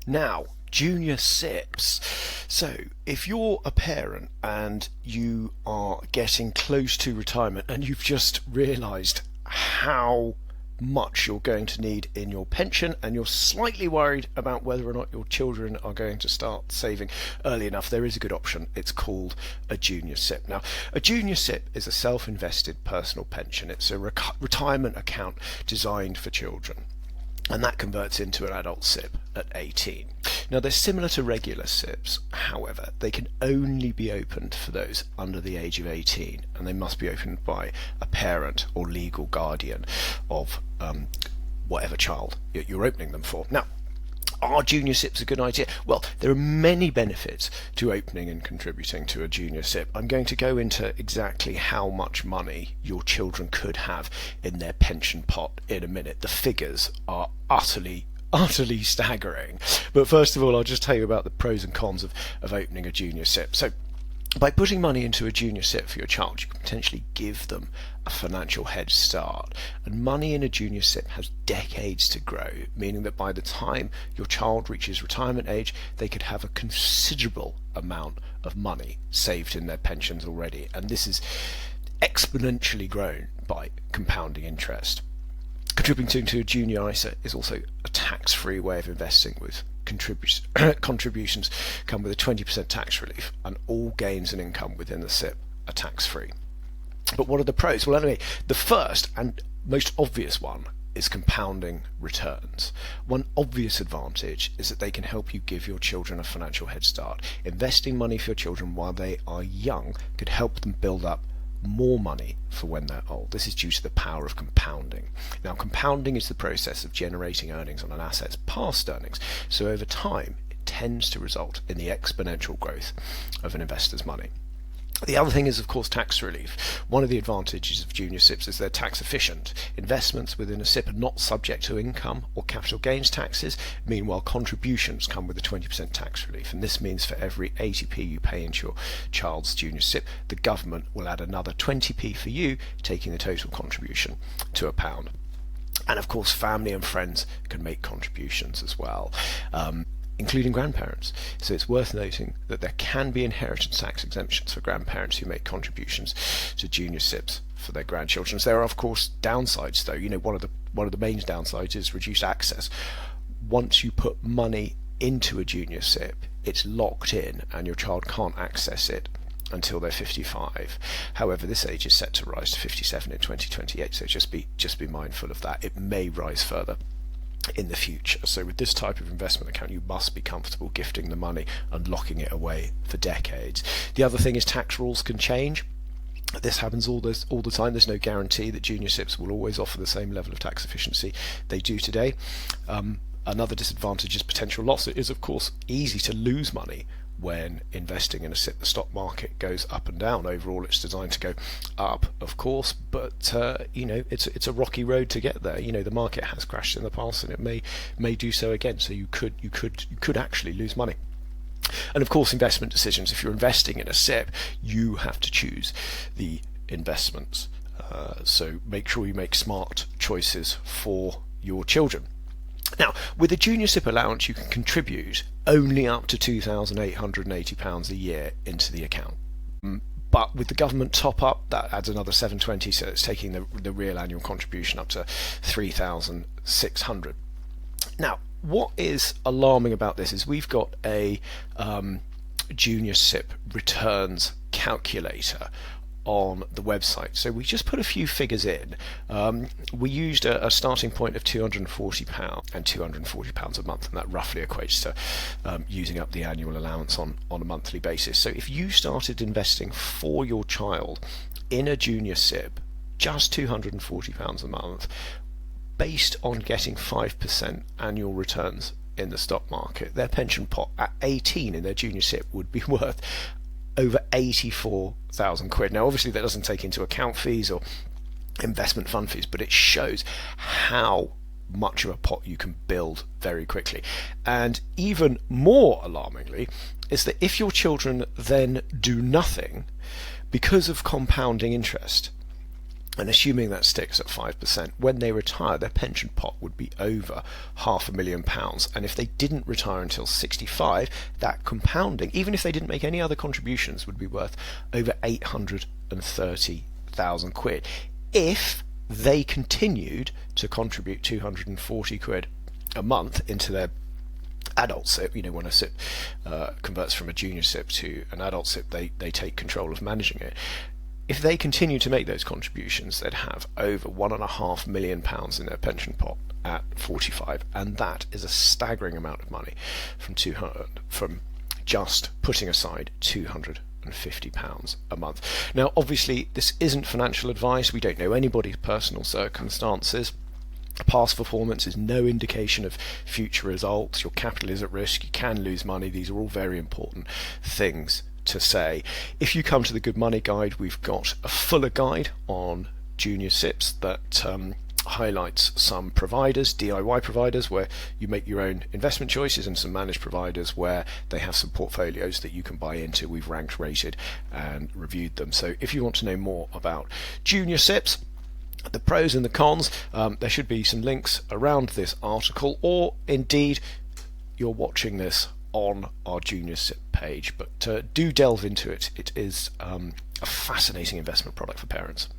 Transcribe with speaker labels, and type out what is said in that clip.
Speaker 1: Now, junior SIPs. So, if you're a parent and you are getting close to retirement and you've just realised how much you're going to need in your pension and you're slightly worried about whether or not your children are going to start saving early enough, there is a good option. It's called a junior SIP. Now, a junior SIP is a self-invested personal pension. It's a retirement account designed for children, and that converts into an adult SIP at 18. Now, they're similar to regular SIPs. However, they can only be opened for those under the age of 18, and they must be opened by a parent or legal guardian of whatever child you're opening them for. Now, are junior SIPs a good idea? Well, there are many benefits to opening and contributing to a junior SIP. I'm going to go into exactly how much money your children could have in their pension pot in a minute. The figures are utterly staggering. But first of all, I'll just tell you about the pros and cons of opening a junior SIP. So, by putting money into a junior SIP for your child, you can potentially give them a financial head start. And money in a junior SIP has decades to grow, meaning that by the time your child reaches retirement age, they could have a considerable amount of money saved in their pensions already. And this is exponentially grown by compounding interest. Contributing to a junior ISA is also a tax-free way of investing, with contributions come with a 20% tax relief, and all gains and income within the SIP are tax-free. But what are the pros? Well, anyway, the first and most obvious one is compounding returns. One obvious advantage is that they can help you give your children a financial head start. Investing money for your children while they are young could help them build up more money for when they're old. This is due to the power of compounding. Now, compounding is the process of generating earnings on an asset's past earnings. So over time, it tends to result in the exponential growth of an investor's money. The other thing is, of course, tax relief. One of the advantages of junior SIPs is they're tax efficient. Investments within a SIP are not subject to income or capital gains taxes. Meanwhile, contributions come with a 20% tax relief. And this means for every 80p you pay into your child's junior SIP, the government will add another 20p for you, taking the total contribution to £1. And of course, family and friends can make contributions as well, including grandparents. So it's worth noting that there can be inheritance tax exemptions for grandparents who make contributions to junior SIPs for their grandchildren. So there are, of course, downsides though. One of the main downsides is reduced access. Once you put money into a junior SIP, it's locked in and your child can't access it until they're 55. However, this age is set to rise to 57 in 2028, so just be mindful of that. It may rise further in the future. So with this type of investment account, you must be comfortable gifting the money and locking it away for decades. The other thing is tax rules can change. This happens all the time. There's no guarantee that junior SIPs will always offer the same level of tax efficiency they do today. Another disadvantage is potential loss. It is, of course, easy to lose money when investing in a SIP. The stock market goes up and down. Overall, it's designed to go up, of course, but it's a rocky road to get there. The market has crashed in the past, and it may do so again. So you could actually lose money. And of course, investment decisions. If you're investing in a SIP, you have to choose the investments. So make sure you make smart choices for your children. Now, with a junior SIP allowance, you can contribute only up to £2,880 a year into the account. But with the government top-up, that adds another £720, so it's taking the real annual contribution up to £3,600. Now, what is alarming about this is we've got a junior SIP returns calculator on the website. So we just put a few figures in. We used a starting point of £240 and £240 a month, and that roughly equates to using up the annual allowance on a monthly basis. So if you started investing for your child in a junior SIP, just £240 a month, based on getting 5% annual returns in the stock market, their pension pot at 18 in their junior SIP would be worth over £84,000. Now, obviously, that doesn't take into account fees or investment fund fees, but it shows how much of a pot you can build very quickly. And even more alarmingly is that if your children then do nothing, because of compounding interest, And assuming that sticks at 5%, when they retire, their pension pot would be over £500,000. And if they didn't retire until 65, that compounding, even if they didn't make any other contributions, would be worth over £830,000. If they continued to contribute £240 a month into their adult SIP, when a SIP converts from a junior SIP to an adult SIP, they take control of managing it. If they continue to make those contributions, they'd have over £1.5 million in their pension pot at 45, and that is a staggering amount of money from just putting aside £250 a month. Now, obviously, this isn't financial advice. We don't know anybody's personal circumstances. Past performance is no indication of future results. Your capital is at risk. You can lose money. These are all very important things to say. If you come to the Good Money Guide, we've got a fuller guide on junior SIPs that highlights some providers, DIY providers, where you make your own investment choices, and some managed providers where they have some portfolios that you can buy into. We've ranked, rated and reviewed them. So if you want to know more about junior SIPs, the pros and the cons, there should be some links around this article, or indeed you're watching this on our junior SIP page, but do delve into it. It is a fascinating investment product for parents.